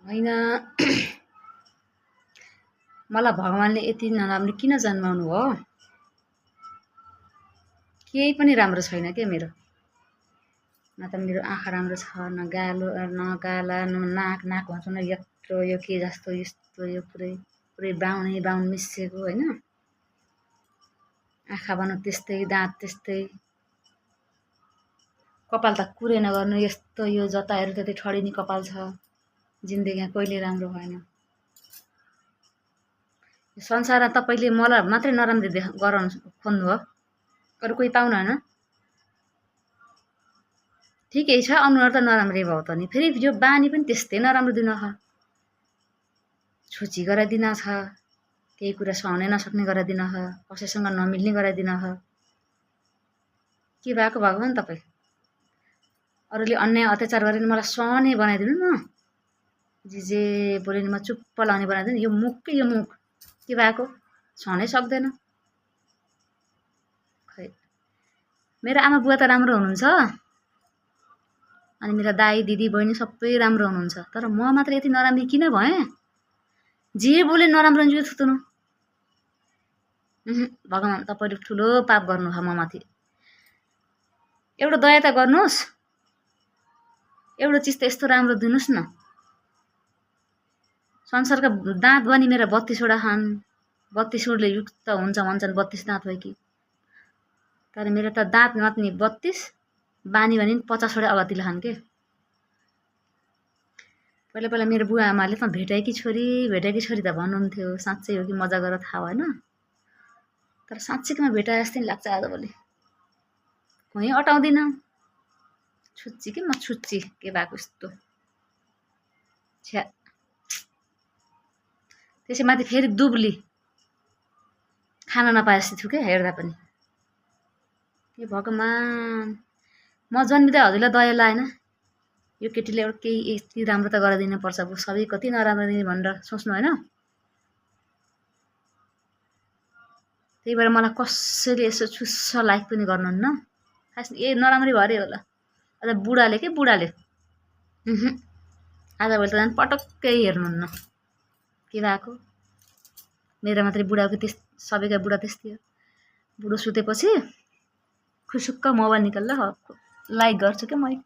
होइन मलाई भगवानले यति नराम्रो किन जन्माउनु हो? केही पनि राम्रो छैन के मेरो। न त मेरो आँखा राम्रो छ, न गाला, न नाक भन्छ न यत्रो यो के जस्तो यस्तो यो पुरै बाहुन मिसिएको होइन। आँखा भनौँ त्यस्तै, दाँत त्यस्तै, कपाल त कुरै नगर्नु यस्तो यो जता हेर्यो त्यतै ठडिने कपाल छ। जिन्दगीमा कहिले राम्रो भएन। संसारमा तपाईँले मलाई मात्रै नराम्रो गराउनु खोज्नु हो, अरू कोही पाउनु होइन। ठिकै छ, अनुहार त नराम्रै भयो त नि, फेरि यो बानी पनि त्यस्तै नराम्रो दिन छ। छुची गराइदिन छ, केही कुरा सहनै नसक्ने गराइदिन छ, कसैसँग नमिल्ने गराइदिन छ। के भएको भगवान तपाईँ? अरूले अन्याय अत्याचार गरेर मलाई सहने बनाइदिनु न। जे बोल्यो नि म चुप्प लाउने बनाइदिनु। यो मुख के भएको? सहनै सक्दैन। खै मेरो आमा बुवा त राम्रो हुनुहुन्छ, अनि मेरा दाई दिदी बहिनी सबै राम्रो हुनुहुन्छ, तर म मात्र यति नराम्री किन भएँ? जे बोले नराम्रो हुन्छ थुत्नु। भगवान तपाईँले ठुलो पाप गर्नु छ म माथि। एउटा दया त गर्नुहोस्, एउटा चिज त यस्तो राम्रो दिनुहोस् न। संसारका दाँत बनी मेरा 32वटा छन्, 32वटाले युक्त हुन्छ भन्छन् 32 दाँत भयो कि, तर मेरो त दाँत नत्नी 32, बानी भने 50वटा अगतिलो छन् के। पहिला मेरो बुवा आमाले त भेटाएकी छोरी त भन्नुहुन्थ्यो। साँच्चै हो कि मजा गरेर थाहा भएन, तर साँच्चैमा भेटाए जस्तै लाग्छ आजभोलि। कहीँ अटाउँदिन, छुच्ची कि म छुच्ची के भएको यस्तो। छ्या त्यसै माथि फेरि दुब्ली, खाना नपाए जस्तो थियो क्या हेर्दा पनि। ए भगवान, म जन्मिँदा हजुरलाई दया लागेन? यो केटीले एउटा केही यति राम्रो त गराइदिनु पर्छ, सबै कति नराम्रो दिने भनेर सोच्नु होइन? त्यही भएर मलाई कसैले यसो छुस्स लाइक पनि गर्नुहुन्न। खास ए नराम्रै भएरै होला। अझ बुढाले आजभोलि त झन् पटक्कै हेर्नुहुन्न। के भएको? मेरो मात्रै बुढाको सबैका बुढा त्यस्तै हो। बुढो सुतेपछि खुसुक्क मोबाइल निकाल्दा लाइक गर्छु क्या मैले।